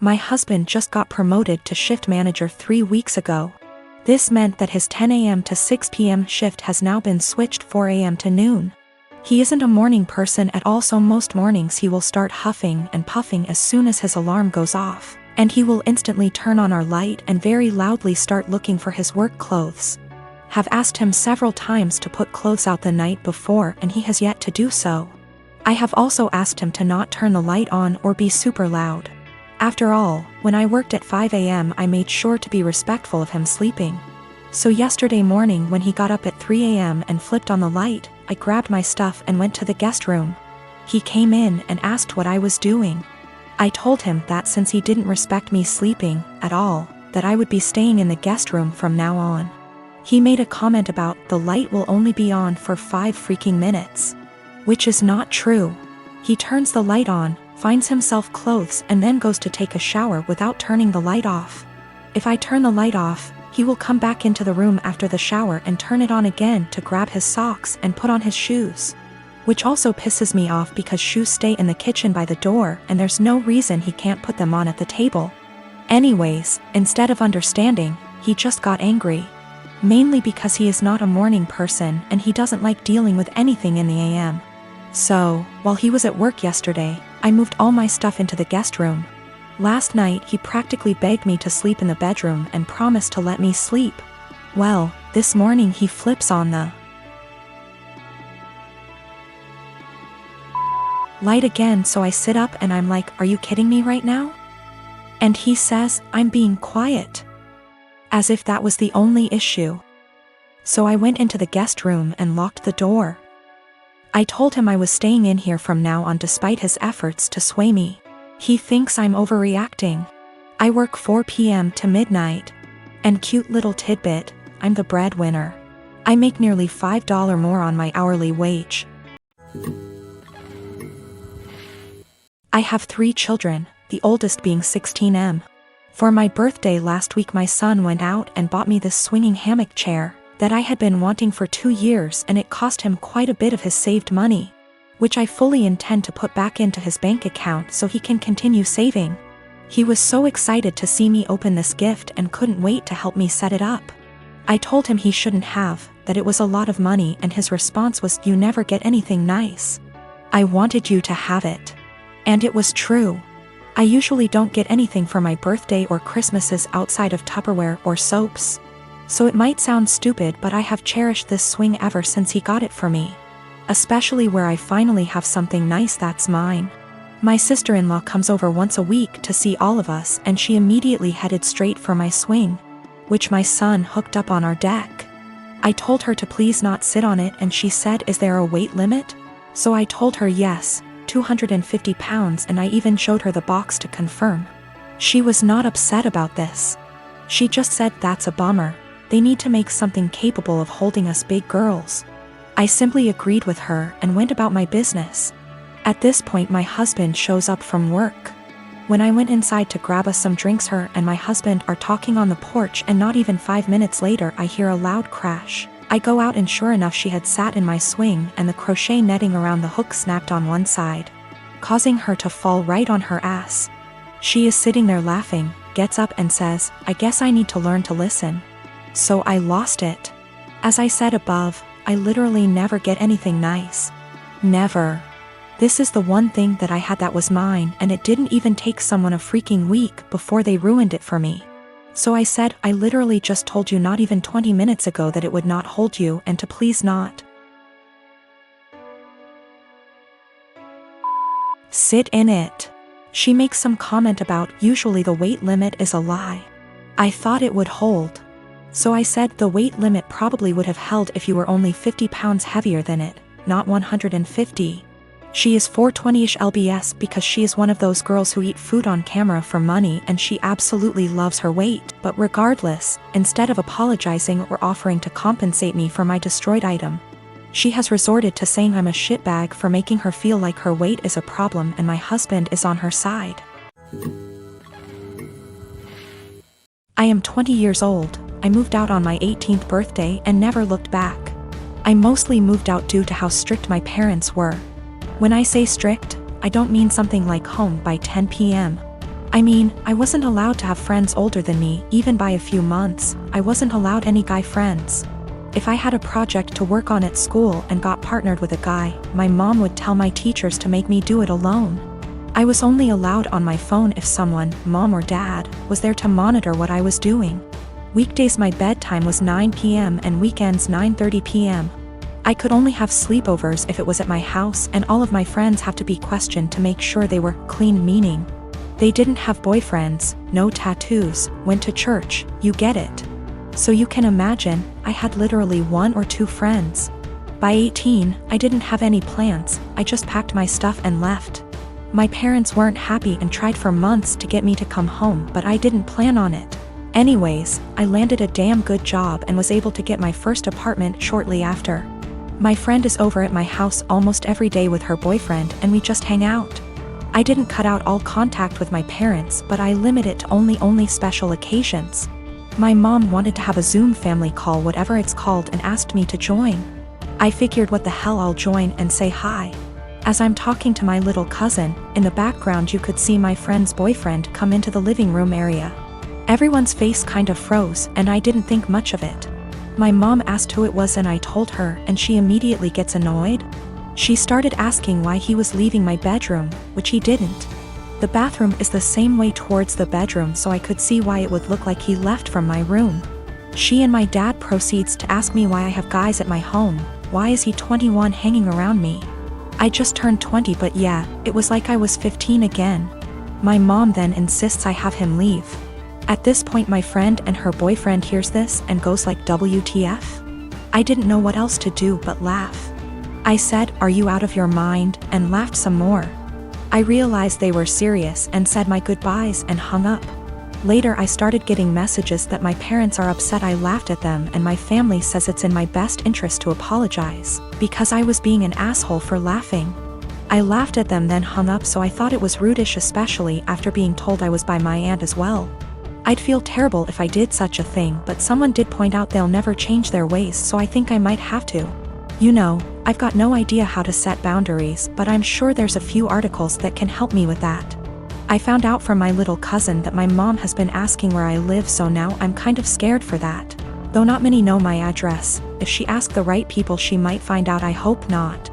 My husband just got promoted to shift manager 3 weeks ago. This meant that his 10 a.m. to 6 p.m. shift has now been switched 4 a.m. to noon. He isn't a morning person at all, so most mornings he will start huffing and puffing as soon as his alarm goes off, and he will instantly turn on our light and very loudly start looking for his work clothes. Have asked him several times to put clothes out the night before and he has yet to do so. I have also asked him to not turn the light on or be super loud. After all, when I worked at 5 a.m. I made sure to be respectful of him sleeping. So yesterday morning when he got up at 3 a.m. and flipped on the light, I grabbed my stuff and went to the guest room. He came in and asked what I was doing. I told him that since he didn't respect me sleeping at all, that I would be staying in the guest room from now on. He made a comment about the light will only be on for 5 freaking minutes. Which is not true. He turns the light on, finds himself clothes and then goes to take a shower without turning the light off. If I turn the light off, he will come back into the room after the shower and turn it on again to grab his socks and put on his shoes. Which also pisses me off because shoes stay in the kitchen by the door and there's no reason he can't put them on at the table. Anyways, instead of understanding, he just got angry. Mainly because he is not a morning person and he doesn't like dealing with anything in the AM. So, while he was at work yesterday, I moved all my stuff into the guest room. Last night he practically begged me to sleep in the bedroom and promised to let me sleep. Well, this morning he flips on the light again, so I sit up and I'm like, are you kidding me right now? And he says, I'm being quiet. As if that was the only issue. So I went into the guest room and locked the door. I told him I was staying in here from now on despite his efforts to sway me. He thinks I'm overreacting. I work 4 p.m. to midnight. And cute little tidbit, I'm the breadwinner. I make nearly $5 more on my hourly wage. I have 3 children, the oldest being 16M. For my birthday last week my son went out and bought me this swinging hammock chair that I had been wanting for 2 years, and it cost him quite a bit of his saved money, which I fully intend to put back into his bank account so he can continue saving. He was so excited to see me open this gift and couldn't wait to help me set it up. I told him he shouldn't have, that it was a lot of money, and his response was, "You never get anything nice. I wanted you to have it." And it was true. I usually don't get anything for my birthday or Christmases outside of Tupperware or soaps. So it might sound stupid, but I have cherished this swing ever since he got it for me. Especially where I finally have something nice that's mine. My sister-in-law comes over once a week to see all of us, and she immediately headed straight for my swing, which my son hooked up on our deck. I told her to please not sit on it, and she said, "Is there a weight limit?" So I told her yes, 250 pounds, and I even showed her the box to confirm. She was not upset about this. She just said, "That's a bummer. They need to make something capable of holding us big girls." I simply agreed with her and went about my business. At this point my husband shows up from work. When I went inside to grab us some drinks, her and my husband are talking on the porch, and not even 5 minutes later I hear a loud crash. I go out and sure enough she had sat in my swing and the crochet netting around the hook snapped on one side, causing her to fall right on her ass. She is sitting there laughing, gets up and says, "I guess I need to learn to listen." So I lost it. As I said above, I literally never get anything nice. Never. This is the one thing that I had that was mine, and it didn't even take someone a freaking week before they ruined it for me. So I said, "I literally just told you not even 20 minutes ago that it would not hold you, and to please not sit in it." She makes some comment about, "Usually the weight limit is a lie. I thought it would hold." So I said, "The weight limit probably would have held if you were only 50 pounds heavier than it, not 150. She is 420-ish lbs because she is one of those girls who eat food on camera for money, and she absolutely loves her weight. But regardless, instead of apologizing or offering to compensate me for my destroyed item, she has resorted to saying I'm a shitbag for making her feel like her weight is a problem and my husband is on her side. I am 20 years old. I moved out on my 18th birthday and never looked back. I mostly moved out due to how strict my parents were. When I say strict, I don't mean something like home by 10 p.m. I mean, I wasn't allowed to have friends older than me, even by a few months. I wasn't allowed any guy friends. If I had a project to work on at school and got partnered with a guy, my mom would tell my teachers to make me do it alone. I was only allowed on my phone if someone, mom or dad, was there to monitor what I was doing. Weekdays my bedtime was 9 p.m. and weekends 9:30 p.m. I could only have sleepovers if it was at my house, and all of my friends have to be questioned to make sure they were clean, meaning they didn't have boyfriends, no tattoos, went to church, you get it. So you can imagine, I had literally 1 or 2 friends. By 18, I didn't have any plans, I just packed my stuff and left. My parents weren't happy and tried for months to get me to come home, but I didn't plan on it. Anyways, I landed a damn good job and was able to get my first apartment shortly after. My friend is over at my house almost every day with her boyfriend and we just hang out. I didn't cut out all contact with my parents, but I limit it to only special occasions. My mom wanted to have a Zoom family call, whatever it's called, and asked me to join. I figured what the hell, I'll join and say hi. As I'm talking to my little cousin, in the background you could see my friend's boyfriend come into the living room area. Everyone's face kind of froze and I didn't think much of it. My mom asked who it was and I told her, and she immediately gets annoyed. She started asking why he was leaving my bedroom, which he didn't. The bathroom is the same way towards the bedroom, so I could see why it would look like he left from my room. She and my dad proceeds to ask me why I have guys at my home. Why is he 21 hanging around me? I just turned 20, but yeah, it was like I was 15 again. My mom then insists I have him leave. At this point my friend and her boyfriend hears this and goes like, WTF? I didn't know what else to do but laugh. I said, are you out of your mind, and laughed some more. I realized they were serious and said my goodbyes and hung up. Later I started getting messages that my parents are upset I laughed at them and my family says it's in my best interest to apologize, because I was being an asshole for laughing. I laughed at them then hung up, so I thought it was rudish, especially after being told I was by my aunt as well. I'd feel terrible if I did such a thing, but someone did point out they'll never change their ways, so I think I might have to. You know, I've got no idea how to set boundaries, but I'm sure there's a few articles that can help me with that. I found out from my little cousin that my mom has been asking where I live, so now I'm kind of scared for that. Though not many know my address, if she asked the right people she might find out, I hope not.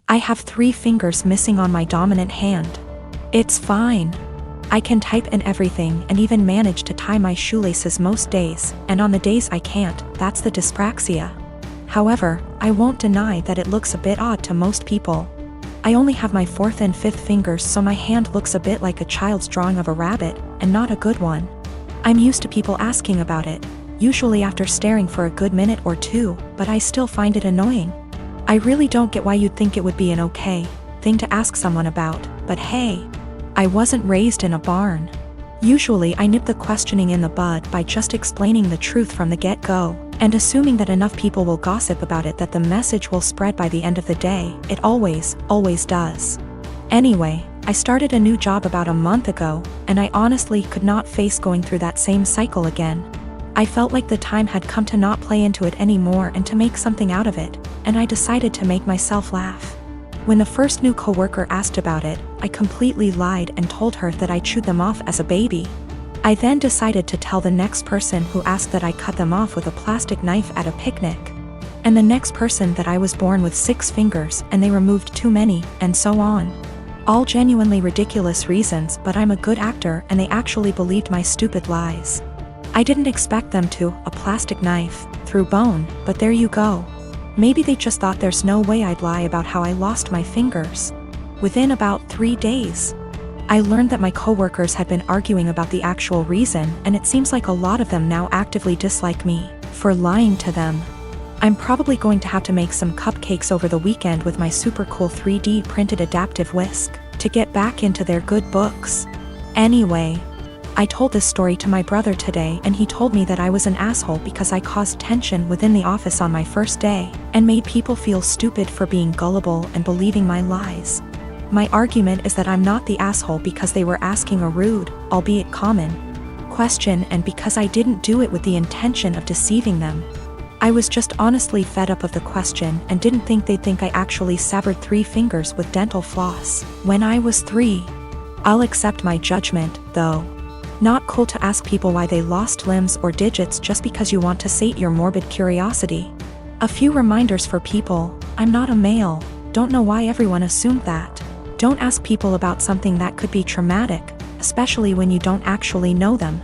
I have 3 fingers missing on my dominant hand. It's fine. I can type and everything and even manage to tie my shoelaces most days, and on the days I can't, that's the dyspraxia. However, I won't deny that it looks a bit odd to most people. I only have my 4th and 5th fingers, so my hand looks a bit like a child's drawing of a rabbit, and not a good one. I'm used to people asking about it, usually after staring for a good minute or 2, but I still find it annoying. I really don't get why you'd think it would be an okay thing to ask someone about, but hey, I wasn't raised in a barn. Usually I nip the questioning in the bud by just explaining the truth from the get-go, and assuming that enough people will gossip about it that the message will spread by the end of the day. It always does. Anyway, I started a new job about a month ago, and I honestly could not face going through that same cycle again. I felt like the time had come to not play into it anymore and to make something out of it, and I decided to make myself laugh. When the first new coworker asked about it, I completely lied and told her that I chewed them off as a baby. I then decided to tell the next person who asked that I cut them off with a plastic knife at a picnic. And the next person that I was born with 6 fingers and they removed too many, and so on. All genuinely ridiculous reasons, but I'm a good actor and they actually believed my stupid lies. I didn't expect them to, a plastic knife, through bone, but there you go. Maybe they just thought there's no way I'd lie about how I lost my fingers. Within about 3 days, I learned that my coworkers had been arguing about the actual reason, and it seems like a lot of them now actively dislike me for lying to them. I'm probably going to have to make some cupcakes over the weekend with my super cool 3D printed adaptive whisk to get back into their good books. Anyway, I told this story to my brother today and he told me that I was an asshole because I caused tension within the office on my first day and made people feel stupid for being gullible and believing my lies. My argument is that I'm not the asshole because they were asking a rude, albeit common, question, and because I didn't do it with the intention of deceiving them. I was just honestly fed up of the question and didn't think they'd think I actually severed 3 fingers with dental floss when I was 3. I'll accept my judgment, though. Not cool to ask people why they lost limbs or digits just because you want to sate your morbid curiosity. A few reminders for people: I'm not a male, don't know why everyone assumed that. Don't ask people about something that could be traumatic, especially when you don't actually know them.